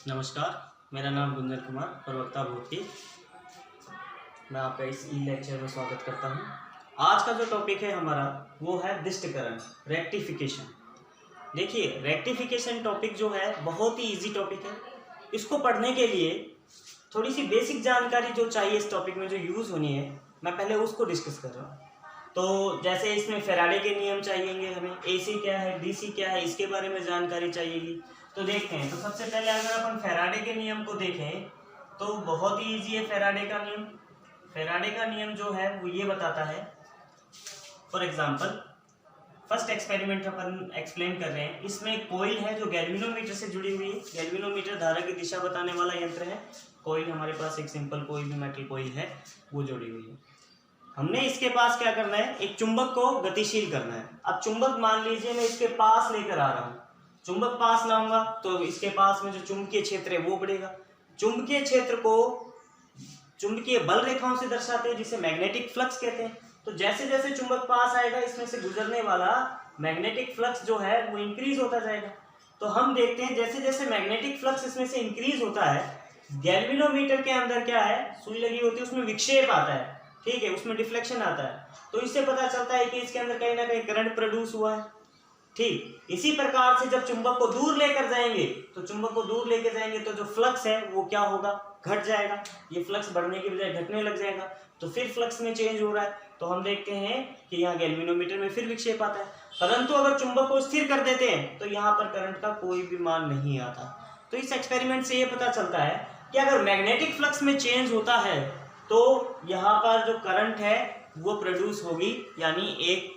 नमस्कार, मेरा नाम गुंजन कुमार प्रवक्ता भोती। मैं आपका इस ई लेक्चर में स्वागत करता हूं। आज का जो टॉपिक है हमारा वो है दिष्टकरण, रेक्टिफिकेशन। देखिए, रेक्टिफिकेशन टॉपिक जो है बहुत ही इजी टॉपिक है। इसको पढ़ने के लिए थोड़ी सी बेसिक जानकारी जो चाहिए इस टॉपिक में जो यूज़ होनी है, मैं पहले उसको डिस्कस कर रहा हूँ। तो जैसे इसमें फैराडे के नियम चाहिएंगे, हमें एसी क्या है, डीसी क्या है, इसके बारे में जानकारी चाहिएगी। तो देखते हैं। तो सबसे पहले अगर अपन फैराडे के नियम को देखें तो बहुत ही इजी है फैराडे का नियम। फैराडे का नियम जो है वो ये बताता है, for example first experiment upon explain कर रहे हैं। इसमें एक कॉइल है जो गैल्वेनोमीटर से जुड़ी हुई है। गैल्वेनोमीटर धारा की दिशा बताने वाला यंत्र है। कॉइल हमारे पास एक सिंपल कोई भी मेटल कॉइल है, वो जुड़ी हुई है। हमने इसके पास क्या करना है, एक चुंबक को गतिशील करना है। अब चुंबक मान लीजिए मैं इसके पास लेकर आ रहा हूँ, चुंबक पास लाऊंगा तो इसके पास में जो चुंबकीय क्षेत्र है वो बढ़ेगा। चुंबकीय क्षेत्र को चुंबकीय बल रेखाओं से दर्शाते हैं, जिसे मैग्नेटिक फ्लक्स कहते हैं। तो जैसे जैसे चुंबक पास आएगा, इसमें से गुजरने वाला मैग्नेटिक फ्लक्स जो है वो इंक्रीज होता जाएगा। तो हम देखते हैं जैसे जैसे मैग्नेटिक फ्लक्स इसमें से इंक्रीज होता है, गैल्वेनोमीटर के अंदर क्या है, सुई लगी होती है, उसमें विक्षेप आता है, ठीक है, उसमें डिफ्लेक्शन आता है। तो इससे पता चलता है कि इसके अंदर कहीं ना कहीं करंट प्रोड्यूस हुआ है। ठीक इसी प्रकार से जब चुंबक को दूर लेकर जाएंगे तो जो फ्लक्स है वो क्या होगा, घट जाएगा। ये फ्लक्स बढ़ने की बजाय घटने लग जाएगा। तो फिर फ्लक्स में चेंज हो रहा है। तो हम देखते हैं कि यहाँ गैल्वेनोमीटर में फिर विक्षेप आता है। परंतु अगर चुंबक को स्थिर कर देते हैं तो यहाँ पर करंट का कोई भी मान नहीं आता। तो इस एक्सपेरिमेंट से ये पता चलता है कि अगर मैग्नेटिक फ्लक्स में चेंज होता है तो यहाँ पर जो करंट है वो प्रोड्यूस होगी, यानी एक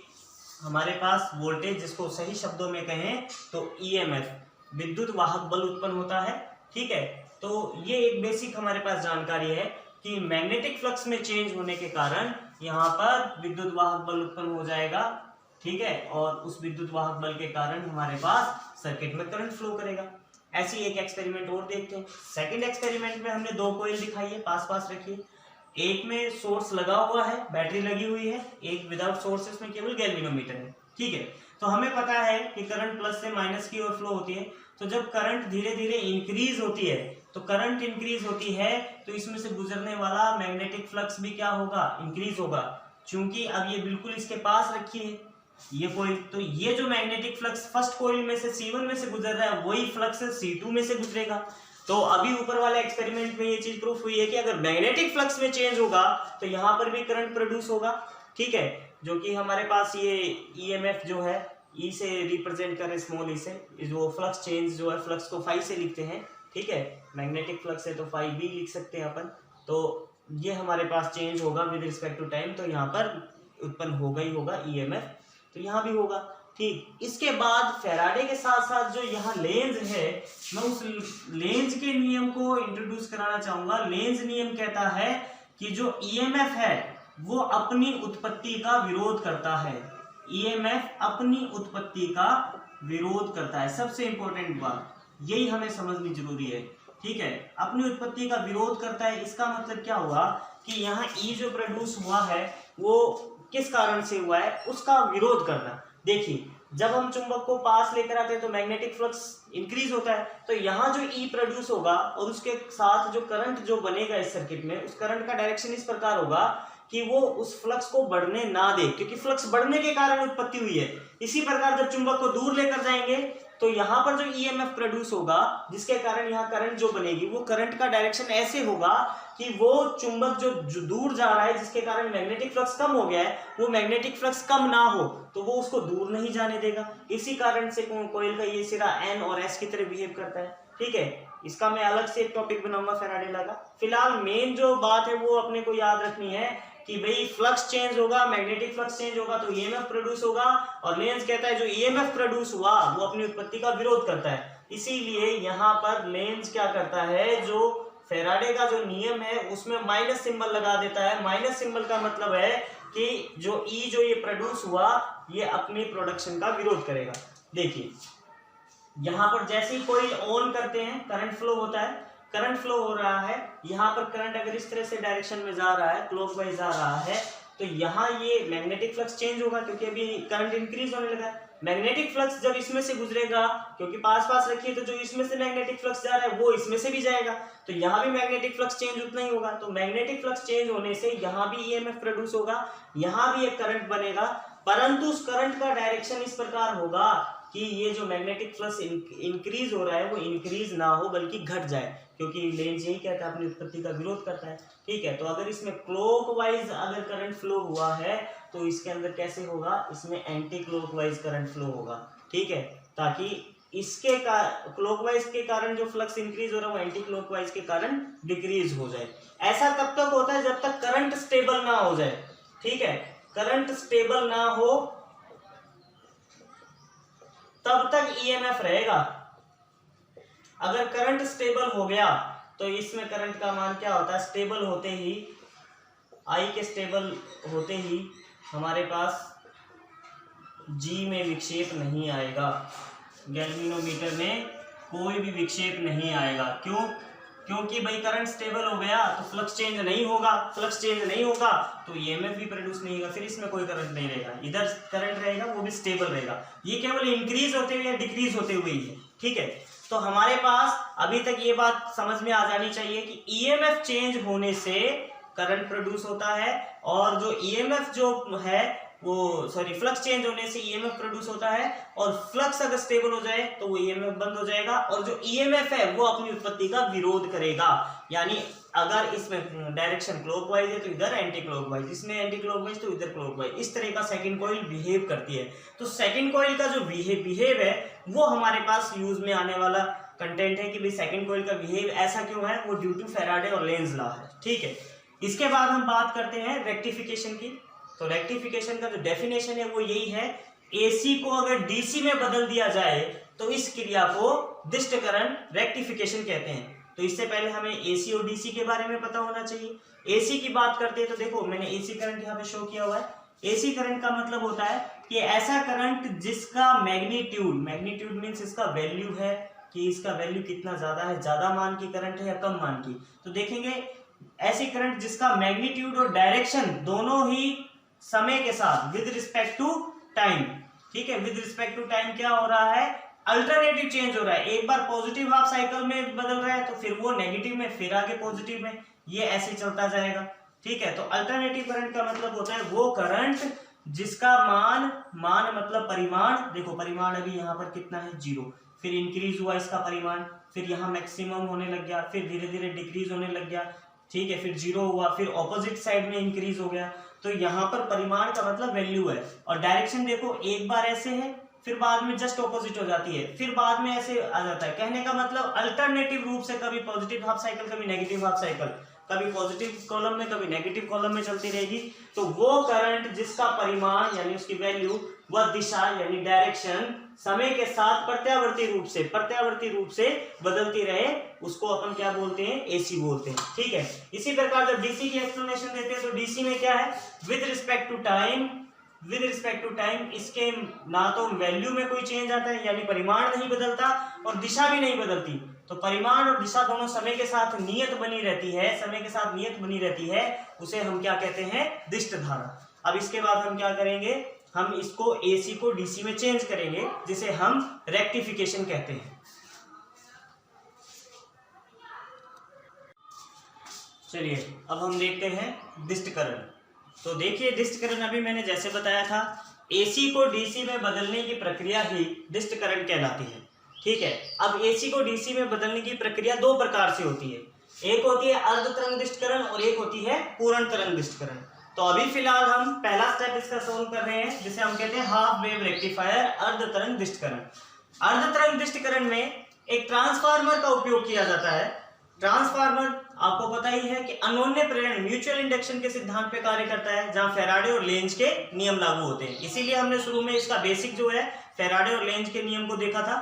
हमारे पास वोल्टेज, जिसको सही शब्दों में कहें तो ईएमएफ, विद्युत वाहक बल उत्पन्न होता है। ठीक है, तो ये एक बेसिक हमारे पास जानकारी है कि मैग्नेटिक फ्लक्स में चेंज होने के कारण यहाँ पर विद्युत वाहक बल उत्पन्न हो जाएगा। ठीक है, और उस विद्युत वाहक बल के कारण हमारे पास सर्किट में करंट फ्लो करेगा। ऐसी एक एक्सपेरिमेंट और देखते हैं। सेकेंड एक्सपेरिमेंट में हमने दो कॉइल दिखाई है, पास पास रखिए। एक में सोर्स लगा हुआ है, बैटरी लगी हुई है, एक विदाउट सोर्स है, उसमें केवल गैल्वेनोमीटर है। ठीक है, तो हमें पता है कि करंट प्लस से माइनस की ओर फ्लो होती है। तो जब करंट धीरे धीरे इंक्रीज होती है, तो करंट इंक्रीज होती है तो इसमें से गुजरने वाला मैग्नेटिक फ्लक्स भी क्या होगा, इंक्रीज होगा। क्योंकि अब ये बिल्कुल इसके पास रखी है ये कॉइल, तो ये जो मैग्नेटिक फ्लक्स फर्स्ट कॉइल में से C1 में से गुजर रहा है, वही फ्लक्स C2 में से गुजरेगा। तो अभी ऊपर वाले एक्सपेरिमेंट में ये चीज प्रूफ हुई है कि अगर मैग्नेटिक फ्लक्स में चेंज होगा तो यहाँ पर भी करंट प्रोड्यूस होगा। ठीक है, जो कि हमारे पास ये ईएमएफ जो है ई से रिप्रेजेंट करें, स्मॉल ई से, जो फ्लक्स चेंज जो है, फ्लक्स को फाई से लिखते हैं। ठीक है, मैग्नेटिक फ्लक्स है तो फाई बी लिख सकते हैं अपन। तो ये हमारे पास चेंज होगा विद रिस्पेक्ट टू टाइम, तो यहाँ पर उत्पन्न होगा ही होगा ईएमएफ, तो यहाँ भी होगा। ठीक, इसके बाद फैराडे के साथ साथ जो यहाँ लेंज है, मैं उस लेंज के नियम को इंट्रोड्यूस कराना चाहूंगा। लेंज नियम कहता है कि जो ईएमएफ है वो अपनी उत्पत्ति का विरोध करता है। ईएमएफ अपनी उत्पत्ति का विरोध करता है। सबसे इंपॉर्टेंट बात यही हमें समझनी जरूरी है। ठीक है, अपनी उत्पत्ति का विरोध करता है। इसका मतलब क्या हुआ कि यहाँ ई जो प्रोड्यूस हुआ है वो किस कारण से हुआ है, उसका विरोध करना। देखिए, जब हम चुंबक को पास लेकर आते हैं तो मैग्नेटिक फ्लक्स इंक्रीज होता है, तो यहाँ जो ई प्रोड्यूस होगा और उसके साथ जो करंट जो बनेगा इस सर्किट में, उस करंट का डायरेक्शन इस प्रकार होगा कि वो उस फ्लक्स को बढ़ने ना दे, क्योंकि फ्लक्स बढ़ने के कारण उत्पत्ति हुई है। इसी प्रकार जब चुंबक को दूर लेकर जाएंगे तो यहाँ पर जो ईएमएफ प्रोड्यूस होगा, जिसके कारण यहाँ करंट जो बनेगी, वो करंट का डायरेक्शन ऐसे होगा कि वो चुंबक जो दूर जा रहा है, जिसके कारण मैग्नेटिक फ्लक्स कम हो गया है, वो मैग्नेटिक फ्लक्स कम ना हो तो वो उसको दूर नहीं जाने देगा। इसी कारण से कॉइल का ये सिरा N और S की तरह बिहेव करता है। ठीक है, इसका मैं अलग से एक टॉपिक बनाऊंगा फैराडे लॉ का। फिलहाल मेन जो बात है वो अपने को याद रखनी है कि भाई फ्लक्स चेंज होगा, मैग्नेटिक फ्लक्स चेंज होगा तो ईएमएफ प्रोड्यूस होगा, और लेंज कहता है जो ईएमएफ प्रोड्यूस हुआ वो अपनी उत्पत्ति का विरोध करता है। इसीलिए यहाँ पर लेंज क्या करता है, जो फैराडे का जो नियम है उसमें माइनस सिंबल लगा देता है। माइनस सिंबल का मतलब है कि जो ई जो ये प्रोड्यूस हुआ ये अपनी प्रोडक्शन का विरोध करेगा। देखिए, यहाँ पर जैसे ही कॉइल ऑन करते हैं करंट फ्लो होता है, करंट फ्लो हो रहा है। यहाँ पर करंट अगर इस तरह से डायरेक्शन में जा रहा है, क्लॉकवाइज जा रहा है, तो यहाँ ये मैग्नेटिक फ्लक्स चेंज होगा क्योंकि अभी करंट इंक्रीज होने लगा है। मैग्नेटिक फ्लक्स जब इसमें से गुजरेगा, क्योंकि पास पास रखिए तो जो इसमें से मैग्नेटिक फ्लक्स जा रहा है वो इसमें से भी जाएगा, तो यहाँ भी मैग्नेटिक फ्लक्स चेंज उतना ही होगा। तो मैग्नेटिक फ्लक्स चेंज होने से यहाँ भी ईएमएफ प्रोड्यूस होगा, यहाँ भी एक करंट बनेगा, परंतु उस करंट का डायरेक्शन इस प्रकार होगा कि ये जो मैग्नेटिक फ्लक्स इंक्रीज हो रहा है वो इंक्रीज ना हो बल्कि घट जाए, क्योंकि लेंज यही कहता है, अपनी उत्पत्ति का विरोध करता है। ठीक है, तो अगर इसमें क्लॉकवाइज अगर करंट फ्लो हुआ है तो इसके अंदर कैसे होगा, इसमें एंटी क्लॉकवाइज करंट फ्लो होगा। ठीक है, ताकि इसके क्लॉकवाइज के कारण जो फ्लक्स इंक्रीज हो रहा है वो एंटी क्लॉकवाइज के कारण डिक्रीज हो जाए। ऐसा तब तक होता है जब तक करंट स्टेबल ना हो जाए। ठीक है, करंट स्टेबल ना हो तब तक ईएमएफ रहेगा। अगर करंट स्टेबल हो गया तो इसमें करंट का मान क्या होता है, स्टेबल होते ही, आई के स्टेबल होते ही हमारे पास जी में विक्षेप नहीं आएगा, गैल्वेनोमीटर में कोई भी विक्षेप नहीं आएगा। क्यों? क्योंकि भाई करंट स्टेबल हो गया तो फ्लक्स चेंज नहीं होगा, फ्लक्स चेंज नहीं होगा तो ईएमएफ भी प्रोड्यूस नहीं होगा, फिर इसमें कोई करंट नहीं रहेगा, इधर करंट रहेगा वो भी स्टेबल रहेगा। ये केवल इंक्रीज होते हुए या डिक्रीज होते हुए ही है। ठीक है, तो हमारे पास अभी तक ये बात समझ में आ जानी चाहिए कि ईएमएफ चेंज होने से करंट प्रोड्यूस होता है, और जो ईएमएफ जो है वो फ्लक्स चेंज होने से ईएमएफ प्रोड्यूस होता है, और फ्लक्स अगर स्टेबल हो जाए तो वो ईएमएफ बंद हो जाएगा, और जो ईएमएफ है वो अपनी उत्पत्ति का विरोध करेगा। यानी अगर इसमें डायरेक्शन क्लॉकवाइज है तो इधर एंटी क्लॉकवाइज, इसमें एंटी क्लॉकवाइज तो इधर क्लॉकवाइज, इस तरह का सेकंड कॉइल बिहेव करती है। तो सेकंड कॉइल का जो बिहेव है वो हमारे पास यूज में आने वाला कंटेंट है कि भाई सेकंड कॉइल का बिहेव ऐसा क्यों है, वो ड्यू टू फैराडे और लेंज लॉ है। ठीक है, इसके बाद हम बात करते हैं रेक्टिफिकेशन की। तो रेक्टिफिकेशन का जो डेफिनेशन है वो यही है, एसी को अगर डीसी में बदल दिया जाए तो इस क्रिया को दिष्टकरण रेक्टिफिकेशन कहते हैं। तो इससे पहले हमें एसी और डीसी के बारे में पता होना चाहिए। एसी की बात करते हैं तो देखो मैंने एसी करंट यहाँ पे शो किया हुआ है। एसी करंट का मतलब होता है कि ऐसा करंट जिसका मैग्नीट्यूड मीन्स इसका वैल्यू है कि इसका वैल्यू कितना ज्यादा है, ज्यादा मान की करंट है या कम मान की। तो देखेंगे ऐसी करंट जिसका मैग्नीट्यूड और डायरेक्शन दोनों ही समय के साथ विद रिस्पेक्ट टू टाइम, ठीक है, विद रिस्पेक्ट टू टाइम क्या हो रहा है, अल्टरनेटिव चेंज हो रहा है। एक बार पॉजिटिव हाफ साइकिल में बदल रहा है तो फिर वो नेगेटिव में, फिर आगे पॉजिटिव में, ये ऐसे चलता जाएगा। ठीक है, तो अल्टरनेटिव करंट का मतलब होता है वो करंट जिसका मान मतलब परिमाण, देखो परिमाण अभी यहाँ पर कितना है 0, फिर इंक्रीज हुआ इसका परिमाण, फिर यहाँ मैक्सिमम होने लग गया, फिर धीरे धीरे डिक्रीज होने लग गया। ठीक है, फिर 0 हुआ, फिर ऑपोजिट साइड में इंक्रीज हो गया। तो यहाँ पर परिमाण का मतलब वैल्यू है, और डायरेक्शन देखो एक बार ऐसे है, फिर बाद में जस्ट ऑपोजिट हो जाती है, फिर बाद में ऐसे आ जाता है। कहने का मतलब अल्टरनेटिव रूप से कभी पॉजिटिव हाफ साइकिल, कभी नेगेटिव हाफ साइकिल, कभी पॉजिटिव कॉलम में कभी नेगेटिव कॉलम में चलती रहेगी। तो वो करंट जिसका परिमाण यानी उसकी वैल्यू, वह दिशा यानी डायरेक्शन समय के साथ प्रत्यावर्ती रूप से बदलती रहे, उसको अपन क्या बोलते हैं, एसी बोलते हैं। ठीक है, इसी प्रकार जब डीसी की एक्सप्लेनेशन देते हैं तो डीसी में क्या है, विद रिस्पेक्ट टू टाइम इसके ना तो वैल्यू में कोई चेंज आता है यानी परिमाण नहीं बदलता, और दिशा भी नहीं बदलती। तो परिमाण और दिशा दोनों समय के साथ नियत बनी रहती है, उसे हम क्या कहते हैं, दिष्ट धारा। अब इसके बाद हम क्या करेंगे, हम इसको एसी को डीसी में चेंज करेंगे, जिसे हम रेक्टिफिकेशन कहते हैं। चलिए अब हम देखते हैं दिष्टकरण। तो देखिए दिष्टकरण अभी मैंने जैसे बताया था, एसी को डीसी में बदलने की प्रक्रिया ही दिष्टकरण कहलाती है। ठीक है, अब एसी को डीसी में बदलने की प्रक्रिया दो प्रकार से होती है, एक होती है अर्ध तरंग दिष्टकरण और एक होती है पूर्ण तरंग दिष्टकरण। तो अभी फिलहाल हम पहला स्टेप इसका सॉल्व कर रहे हैं, जिसे हम कहते हैं हाफ वेव रेक्टिफायर अर्ध तरंग दिष्टकरण। अर्ध तरंग दिष्टकरण में एक ट्रांसफार्मर का उपयोग किया जाता है। ट्रांसफार्मर आपको पता ही है कि अनोन्य प्रेरण म्यूचुअल इंडक्शन के सिद्धांत पे कार्य करता है, जहां फैराडे और लेंज के नियम लागू होते हैं। इसीलिए हमने शुरू में इसका बेसिक जो है फैराडे और लेंज के नियम को देखा था।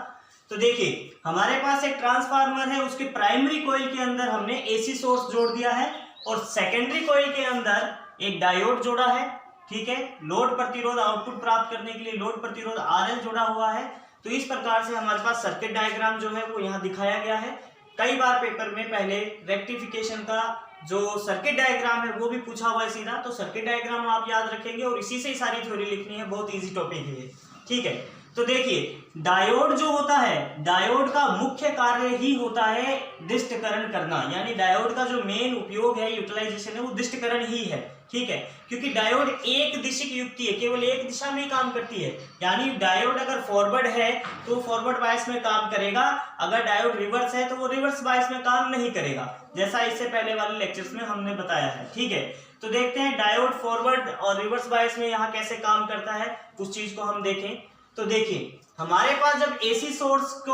तो देखिए हमारे पास एक ट्रांसफार्मर है, उसके प्राइमरी कॉइल के अंदर हमने एसी सोर्स जोड़ दिया है, और सेकेंडरी कॉइल के अंदर एक डायोड जोड़ा है। ठीक है, लोड प्रतिरोध आउटपुट प्राप्त करने के लिए लोड प्रतिरोध RL जोड़ा हुआ है। तो इस प्रकार से हमारे पास सर्किट डायग्राम जो है वो यहाँ दिखाया गया है। कई बार पेपर में पहले रेक्टिफिकेशन का जो सर्किट डायग्राम है वो भी पूछा हुआ है सीधा, तो सर्किट डायग्राम आप याद रखेंगे और इसी से ही सारी थ्योरी लिखनी है, बहुत ईजी टॉपिक है। ठीक है, तो देखिए डायोड जो होता है, डायोड का मुख्य कार्य ही होता है दिष्टकरण करना, यानी डायोड का जो मेन उपयोग है, यूटिलाइजेशन है, वो दिष्टकरण ही है। ठीक है, क्योंकि डायोड एक दिशिक युक्ति है, केवल एक दिशा में ही काम करती है। यानी डायोड अगर फॉरवर्ड है तो फॉरवर्ड बायस में काम करेगा, अगर डायोड रिवर्स है तो वो रिवर्स बायस में काम नहीं करेगा, जैसा इससे पहले वाले लेक्चर्स में हमने बताया है। ठीक है, तो देखते हैं डायोड फॉरवर्ड और रिवर्स बायस में यहाँ कैसे काम करता है, उस चीज को हम देखें। तो देखिए हमारे पास जब एसी सोर्स को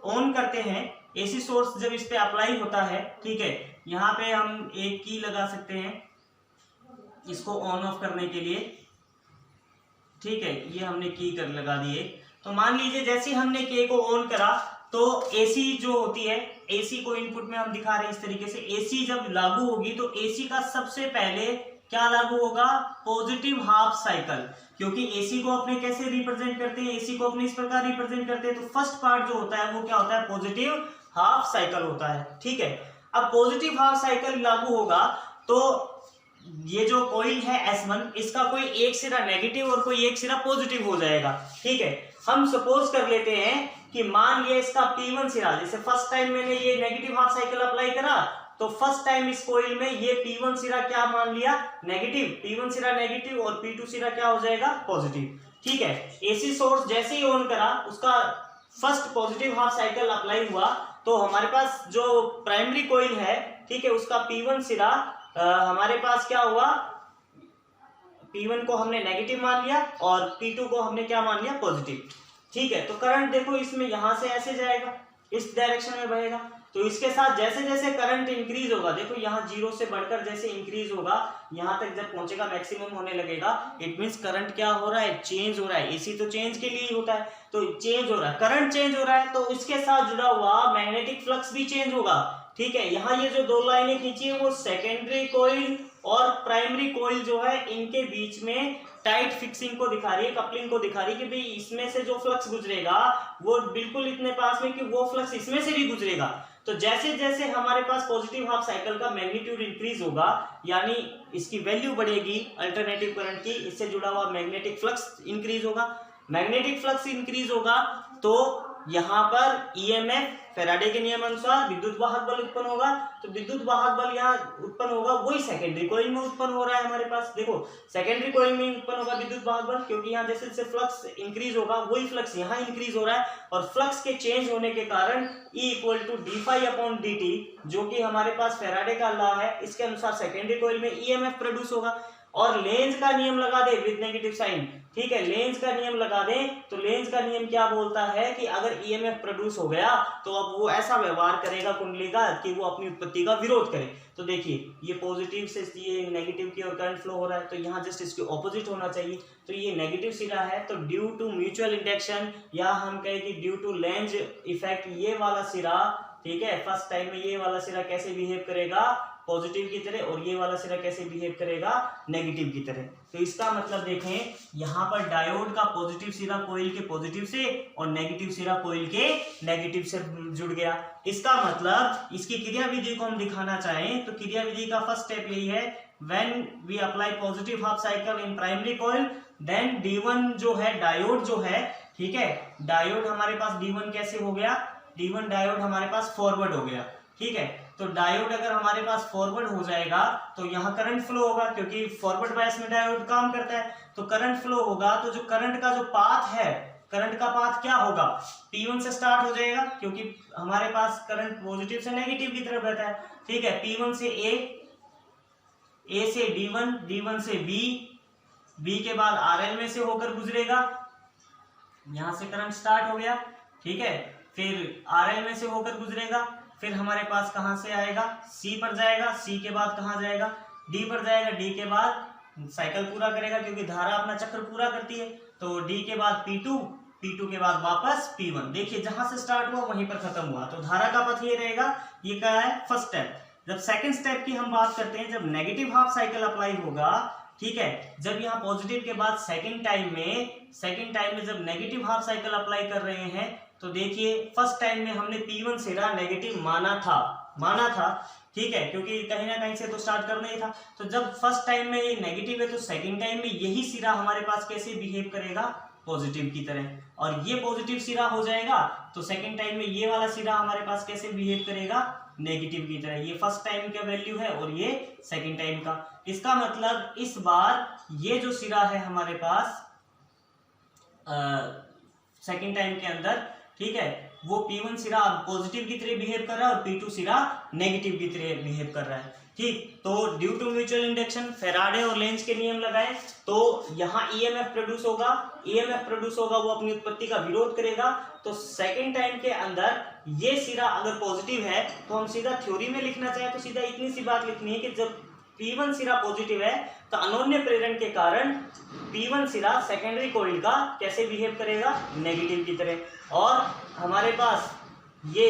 ऑन करते हैं, एसी सोर्स जब इस पे अप्लाई होता है, ठीक है, यहाँ पे हम एक की लगा सकते हैं इसको ऑन ऑफ करने के लिए। ठीक है, ये हमने की कर लगा दिए। तो मान लीजिए जैसे ही हमने के को ऑन करा तो एसी जो होती है, एसी को इनपुट में हम दिखा रहे हैं इस तरीके से, एसी जब लागू होगी तो एसी का सबसे पहले क्या लागू होगा, पॉजिटिव हाफ साइकिल। क्योंकि एसी को अपने कैसे रिप्रेजेंट करते हैं, एसी को अपने इस प्रकार रिप्रेजेंट करते हैं, तो फर्स्ट पार्ट जो होता है वो क्या होता है, पॉजिटिव हाफ साइकिल होता है। ठीक है, अब पॉजिटिव हाफ साइकिल लागू होगा तो ये जो कॉइल है S1, इसका कोई एक सिरा नेगेटिव और कोई एक सिरा पॉजिटिव हो जाएगा। ठीक है, हम सपोज कर लेते हैं कि मान लिया इसका P1 सिरा, जैसे फर्स्ट टाइम मैंने ये नेगेटिव हाफ साइकिल अप्लाई करा तो फर्स्ट टाइम इस कॉइल में ये P1 सिरा क्या मान लिया, नेगेटिव, P1 सिरा नेगेटिव और P2 सिरा क्या हो जाएगा, पॉजिटिव। ठीक है, एसी सोर्स जैसे ही ऑन करा उसका first positive half cycle apply हुआ तो हमारे पास जो प्राइमरी कॉइल है, ठीक है, उसका P1 सिरा हमारे पास क्या हुआ, P1 को हमने नेगेटिव मान लिया और P2 को हमने क्या मान लिया, पॉजिटिव। ठीक है, तो करंट देखो इसमें यहां से ऐसे जाएगा, इस डायरेक्शन में बहेगा। तो इसके साथ जैसे जैसे करंट इंक्रीज होगा, देखो यहाँ जीरो से बढ़कर जैसे इंक्रीज होगा, यहाँ तक जब पहुंचेगा मैक्सिमम होने लगेगा, इट मींस करंट क्या हो रहा है, चेंज हो रहा है। एसी तो चेंज के लिए ही होता है, तो चेंज हो रहा है, करंट चेंज हो रहा है, तो इसके साथ जुड़ा हुआ मैग्नेटिक फ्लक्स भी चेंज होगा। ठीक है, यहाँ ये जो दो लाइनें खींची है वो सेकेंडरी कॉइल और प्राइमरी कॉइल जो है इनके बीच में टाइट फिक्सिंग को दिखा रही है, कपलिंग को दिखा रही है कि भाई इसमें से जो फ्लक्स गुजरेगा वो बिल्कुल इतने पास में कि वो फ्लक्स इसमें से भी गुजरेगा। तो जैसे जैसे हमारे पास पॉजिटिव हाफ साइकिल का मैग्नीट्यूड इंक्रीज होगा, यानी इसकी वैल्यू बढ़ेगी अल्टरनेटिव करंट की, इससे जुड़ा हुआ मैग्नेटिक फ्लक्स इंक्रीज होगा। मैग्नेटिक फ्लक्स इंक्रीज होगा तो यहाँ पर ईएमएफ, फैराडे के नियम अनुसार विद्युत वाहक बल उत्पन्न होगा। तो विद्युत वाहक बल यहाँ उत्पन्न होगा, वही सेकेंडरी कॉइल में उत्पन्न हो रहा है हमारे पास। देखो सेकेंडरी कॉइल में उत्पन्न होगा विद्युत वाहक बल, क्योंकि यहाँ जैसे जैसे फ्लक्स इंक्रीज होगा वही फ्लक्स यहाँ इंक्रीज हो रहा है, और फ्लक्स के चेंज होने के कारण E = d∅/dt, जो कि हमारे पास फैराडे का लॉ है, इसके अनुसार सेकेंडरी कॉइल में ईएमएफ प्रोड्यूस होगा। और लेंज का नियम लगा दे विद नेगेटिव साइन। ठीक है, लेंज का नियम लगा दें तो लेंज का नियम क्या बोलता है कि अगर ईएमएफ प्रोड्यूस हो गया तो अब वो ऐसा व्यवहार करेगा कुंडली का कि वो अपनी उत्पत्ति का विरोध करे। तो देखिए ये पॉजिटिव से ये नेगेटिव की ओर करंट फ्लो हो रहा है, तो यहाँ जस्ट इसके ऑपोजिट होना चाहिए। तो ये नेगेटिव सिरा है, तो ड्यू टू म्यूचुअल इंडक्शन या हम कहें कि ड्यू टू लेंज इफेक्ट, ये वाला सिरा, ठीक है, फर्स्ट टाइम में ये वाला सिरा कैसे बिहेव करेगा, पॉजिटिव की तरह, और ये वाला सिरा कैसे बिहेव करेगा, नेगेटिव की तरह। तो इसका मतलब देखें यहाँ पर डायोड का पॉजिटिव सिरा कॉइल के पॉजिटिव से और नेगेटिव सिरा कॉइल के नेगेटिव से जुड़ गया। इसका मतलब इसकी क्रिया विधि को हम दिखाना चाहें तो क्रिया विधि का फर्स्ट स्टेप यही है, when we apply positive half cycle in primary coil then D1 जो है डायोड जो है, ठीक है, डायोड हमारे पास D1 कैसे हो गया, D1 डायोड हमारे पास फॉरवर्ड हो गया। ठीक है, तो डायोड अगर हमारे पास फॉरवर्ड हो जाएगा तो यहाँ करंट फ्लो होगा, क्योंकि फॉरवर्ड बायस में डायोड काम करता है, तो करंट फ्लो होगा। तो जो करंट का जो पाथ है, करंट का पाथ क्या होगा, P1 से स्टार्ट हो जाएगा, क्योंकि हमारे पास करंट पॉजिटिव से नेगेटिव की तरफ रहता है। ठीक है, P1 से A से D1, D1 से B के बाद RL में से होकर गुजरेगा, यहां से करंट स्टार्ट हो गया। ठीक है, फिर RL में से होकर गुजरेगा, फिर हमारे पास कहां से आएगा, C पर जाएगा, C के बाद कहां जाएगा, D पर जाएगा, D के बाद साइकिल पूरा करेगा, क्योंकि धारा अपना चक्र पूरा करती है। तो D के बाद P2, P2 के बाद वापस P1। देखिए जहां से स्टार्ट हुआ वहीं पर खत्म हुआ, तो धारा का पथ ये रहेगा। ये क्या है, फर्स्ट स्टेप। जब सेकंड स्टेप की हम बात करते हैं, जब नेगेटिव हाफ साइकिल अप्लाई होगा, ठीक है, जब यहाँ पॉजिटिव के बाद सेकंड टाइम में जब नेगेटिव हाफ साइकिल अप्लाई कर रहे हैं, तो देखिए फर्स्ट टाइम में हमने P1 सिरा नेगेटिव माना था, ठीक है, क्योंकि कहीं ना कहीं से तो स्टार्ट करना ही था। तो जब फर्स्ट टाइम में ये नेगेटिव है तो सेकंड टाइम में यही सिरा हमारे पास कैसे बिहेव करेगा, पॉजिटिव की तरह, और ये पॉजिटिव सिरा हो जाएगा तो सेकंड टाइम में ये वाला सिरा हमारे पास कैसे बिहेव करेगा, नेगेटिव की तरह। ये फर्स्ट टाइम का वैल्यू है और ये सेकंड टाइम का। इसका मतलब इस बार ये जो सिरा है हमारे पास सेकंड टाइम के अंदर, ठीक है, वो P1 सिरा पॉजिटिव की तरह बिहेव कर रहा है और P2 सिरा नेगेटिव की तरह बिहेव कर रहा है। ठीक, तो due to mutual induction Faraday और लेंज के नियम लगाए तो यहाँ ईएमएफ प्रोड्यूस होगा, ईएमएफ प्रोड्यूस होगा, वो अपनी उत्पत्ति का विरोध करेगा। तो सेकंड टाइम के अंदर ये सिरा अगर पॉजिटिव है तो हम सीधा थ्योरी में लिखना चाहे तो सीधा इतनी सी बात लिखनी है कि जब P1 सिरा पॉजिटिव है तो अनोन्य प्रेरण के कारण P1 सिरा सेकेंडरी कॉइल का कैसे बिहेव करेगा, नेगेटिव की तरह। और हमारे पास ये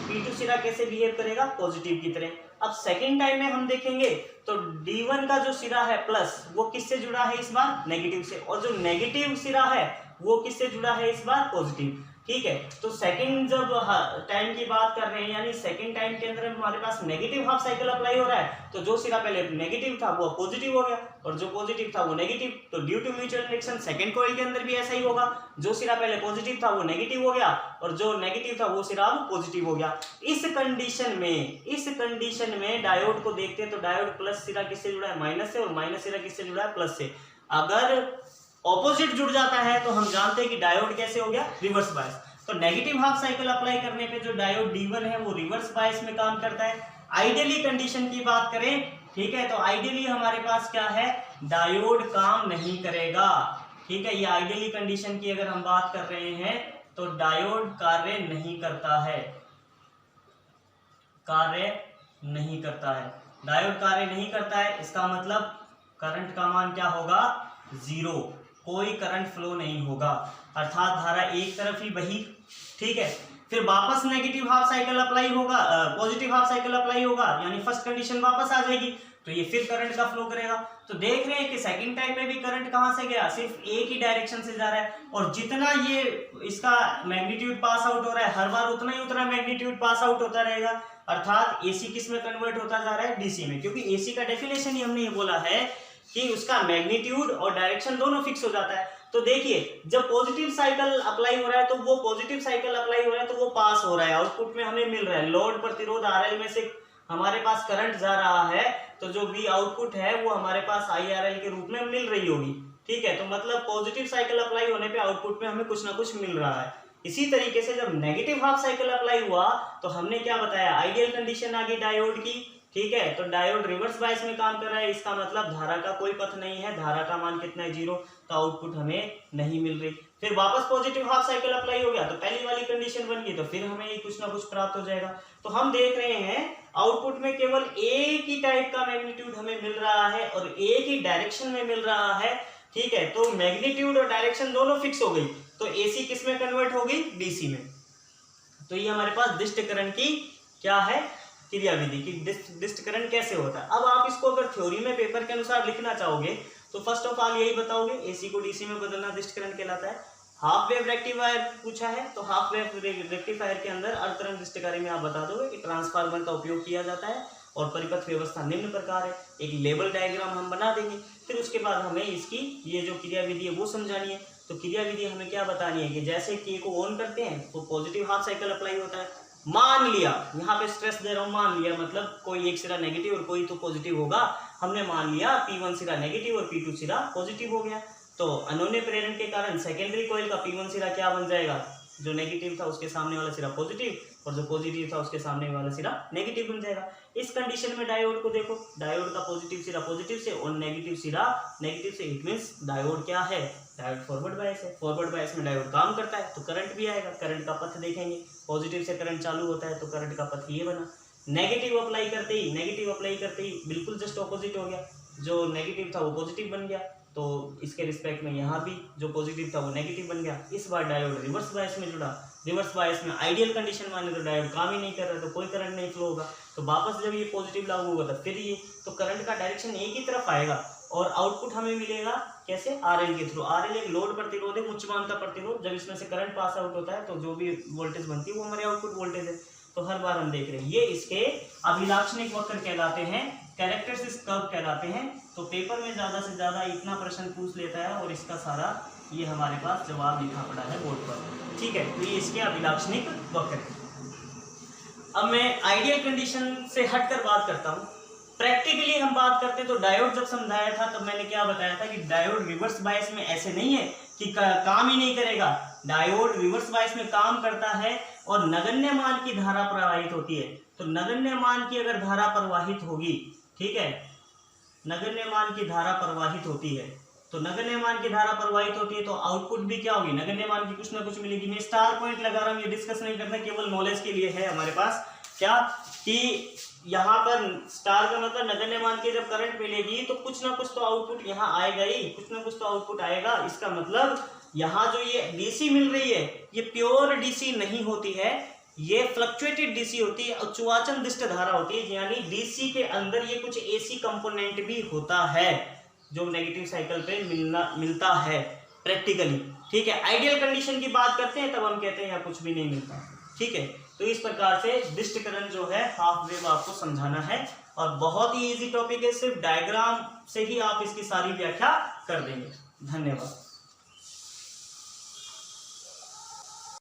P2 सिरा कैसे बिहेव करेगा, पॉजिटिव की तरह। अब सेकेंड टाइम में हम देखेंगे तो D1 का जो सिरा है प्लस, वो किससे जुड़ा है इस बार, नेगेटिव से, और जो नेगेटिव सिरा है वो किससे जुड़ा है इस बार, पॉजिटिव। ठीक है, तो सेकंड जब टाइम की बात कर रहे हैं, यानी सेकंड टाइम के अंदर हमारे पास नेगेटिव हाफ साइकिल अप्लाई हो रहा है, तो जो सिरा पहले नेगेटिव था वो पॉजिटिव हो गया और जो पॉजिटिव था वो नेगेटिव। तो due to mutual induction second coil के अंदर भी ऐसा ही होगा, जो सिरा पहले पॉजिटिव था वो नेगेटिव हो गया और जो नेगेटिव था वो सिरा अब पॉजिटिव हो गया। इस कंडीशन में डायोड को देखते हैं तो डायोड प्लस सिरा किससे जुड़ा है, माइनस से, और माइनस सिरा किससे जुड़ा है, प्लस से। अगर ऑपोजिट जुड़ जाता है तो हम जानते हैं कि डायोड कैसे हो गया, रिवर्स बायस। तो नेगेटिव हाफ साइकिल अप्लाई करने पे जो डायोड D1 है वो रिवर्स बायस में काम करता है। आइडियली कंडीशन की बात करें, ठीक है, तो आइडियली हमारे पास क्या है, डायोड काम नहीं करेगा। ठीक है, ये आइडियली कंडीशन की अगर हम बात कर रहे हैं तो डायोड कार्य नहीं करता है, डायोड कार्य नहीं करता है। इसका मतलब करंट का मान क्या होगा, जीरो, कोई करंट फ्लो नहीं होगा, अर्थात धारा एक तरफ ही बही। ठीक है, फिर वापस नेगेटिव हाफ साइकिल अप्लाई होगा, पॉजिटिव हाफ साइकिल अप्लाई होगा, यानी फर्स्ट कंडीशन वापस आ जाएगी तो ये फिर करंट का फ्लो करेगा। तो देख रहे हैं कि सेकंड टाइम में भी करंट कहां से गया, सिर्फ एक ही डायरेक्शन से जा रहा है, और जितना ये इसका मैग्नीट्यूड पास आउट हो रहा है हर बार उतना मैग्नीट्यूड पास आउट होता रहेगा, अर्थात एसी किस में कन्वर्ट होता जा रहा है, डीसी में, क्योंकि एसी का डेफिनेशन ही हमने ये बोला है कि उसका मैग्नीट्यूड और डायरेक्शन दोनों फिक्स हो जाता है। तो देखिए, जब पॉजिटिव साइकिल अप्लाई हो रहा है तो वो पॉजिटिव साइकिल अप्लाई हो रहा है तो वो पास हो रहा है, आउटपुट में हमें मिल रहा है, लोड प्रतिरोध RL में से हमारे पास करंट जा रहा है, तो जो V आउटपुट है वो हमारे पास IRL के रूप में मिल रही होगी। ठीक है, तो मतलब पॉजिटिव साइकिल अप्लाई होने पे आउटपुट में हमें कुछ ना कुछ मिल रहा है। इसी तरीके से जब नेगेटिव हाफ साइकिल अप्लाई हुआ तो हमने क्या बताया, आइडियल कंडीशन आ गई डायोड की। ठीक है, तो डायोड रिवर्स बायस में काम कर रहा है, इसका मतलब धारा का कोई पथ नहीं है, धारा का मान कितना है, जीरो, तो आउटपुट हमें नहीं मिल रही। फिर वापस पॉजिटिव हाफ साइकिल अप्लाई हो गया तो पहली वाली कंडीशन बन गई, तो फिर हमें कुछ ना कुछ प्राप्त हो जाएगा। तो हम देख रहे हैं आउटपुट में केवल एक ही टाइप का मैग्नीट्यूड हमें मिल रहा है और एक ही डायरेक्शन में मिल रहा है। ठीक है, तो मैग्नीट्यूड और डायरेक्शन दोनों फिक्स हो गई, तो एसी किस में कन्वर्ट हो गई, डीसी में। तो ये हमारे पास डिस्टकरण की क्या है, क्रियाविधि की डिस्टकरण कैसे होता है। अब आप इसको अगर थ्योरी में पेपर के अनुसार लिखना चाहोगे तो फर्स्ट ऑफ ऑल यही बताओगे, एसी को डीसी में बदलना डिस्टकरण कहलाता है। हाफ वेव रेक्टिफायर पूछा है तो हाफ वेव रेक्टिफायर के अंदर अर्धतरंग डिस्टकरण में आप बता दोगे कि ट्रांसफार्मर का उपयोग किया जाता है और परिपथ व्यवस्था निम्न प्रकार है। एक लेबल डायग्राम हम बना देंगे, फिर उसके बाद हमें इसकी ये जो क्रियाविधि है वो समझानी है। तो क्रियाविधि हमें क्या बतानी है कि जैसे के को ऑन करते हैं तो पॉजिटिव हाफ साइकिल अप्लाई होता है। मान लिया, यहाँ पे स्ट्रेस दे रहा हूँ, मान लिया मतलब कोई एक सिरा नेगेटिव और कोई तो पॉजिटिव होगा। हमने मान लिया P1 सिरा नेगेटिव और P2 सिरा पॉजिटिव हो गया, तो अनोन्य प्रेरण के कारण सेकेंडरी कॉइल का P1 सिरा क्या बन जाएगा, जो नेगेटिव था उसके सामने वाला सिरा पॉजिटिव और जो पॉजिटिव था उसके सामने वाला सिरा नेगेटिव बन जाएगा। इस कंडीशन में डायोड को देखो, डायोड का पॉजिटिव सिरा पॉजिटिव से और नेगेटिव सिरा नेगेटिव से, इट मींस डायोड क्या है, डायोड फॉरवर्ड बायस है। फॉरवर्ड बायस में डायोड काम करता है तो करंट भी आएगा, करंट का पथ देखेंगे, पॉजिटिव से करंट चालू होता है तो करंट का पथ ये बना। नेगेटिव अप्लाई करते ही बिल्कुल जस्ट ऑपोजिट हो गया, जो नेगेटिव था वो पॉजिटिव बन गया, तो इसके रिस्पेक्ट में यहाँ भी जो पॉजिटिव था वो नेगेटिव बन गया। इस बार डायोड रिवर्स बायस में जुड़ा, रिवर्स बायस में आइडियल कंडीशन माने तो डायोड काम ही नहीं कर रहा, तो कोई करंट नहीं फ्लो होगा। तो वापस जब ये पॉजिटिव लागू होगा तो फिर ये, तो करंट का डायरेक्शन एक ही तरफ आएगा और आउटपुट हमें मिलेगा कैसे, RL के थ्रू। RL एक लोड प्रतिरोध है, उच्च मान का प्रतिरोध, जब इसमें से करंट पास आउट होता है तो जो भी वोल्टेज बनती है वो हमारे आउटपुट वोल्टेज है। तो हर बार हम देख रहे हैं ये इसके अभिलाक्षणिक वक्र कहलाते हैं, कैरेक्टरिस्टिक कर्व कहलाते हैं। तो पेपर में ज्यादा से ज्यादा इतना प्रश्न पूछ लेता है और इसका सारा ये हमारे पास जवाब लिखा पड़ा है बोर्ड पर, ठीक है। तो ये इसके अभिलाक्षणिक वक्र है। अब मैं आइडियल कंडीशन से हटकर बात करता हूँ। प्रैक्टिकली हम बात करते हैं तो डायोड जब समझाया था तब मैंने क्या बताया था कि डायोड रिवर्स बायस में ऐसे नहीं है कि काम ही नहीं करेगा। डायोड रिवर्स बायस में काम करता है और नगण्य मान की धारा प्रवाहित होती है। तो नगण्य मान की अगर धारा प्रवाहित होगी, ठीक है, नगण्य मान की धारा प्रवाहित होती है, तो नगण्य मान की धारा प्रवाहित होती है तो आउटपुट भी क्या होगी, नगण्य मान की कुछ ना कुछ मिलेगी। मैं स्टार पॉइंट लगा रहा हूँ, ये डिस्कस नहीं करना, केवल नॉलेज के लिए है हमारे पास क्या कि यहाँ पर स्टार का मतलब नगण्य मान की जब करंट मिलेगी तो कुछ ना कुछ तो आउटपुट यहाँ आएगा ही, कुछ ना कुछ तो आउटपुट आएगा। इसका मतलब यहाँ जो ये डीसी मिल रही है ये प्योर डीसी नहीं होती है, ये फ्लक्चुएटेड डीसी होती है, उच्चवाचन दिष्ट धारा होती है, यानी डीसी के अंदर ये कुछ एसी कंपोनेंट भी होता है जो नेगेटिव साइकिल पे मिलता है प्रैक्टिकली, ठीक है। आइडियल कंडीशन की बात करते हैं तब हम कहते हैं यहाँ कुछ भी नहीं मिलता, ठीक है। तो इस प्रकार से डिस्टकरण जो है हाफ वेव आपको समझाना है और बहुत ही इजी टॉपिक है, सिर्फ डायग्राम से ही आप इसकी सारी व्याख्या कर देंगे। धन्यवाद।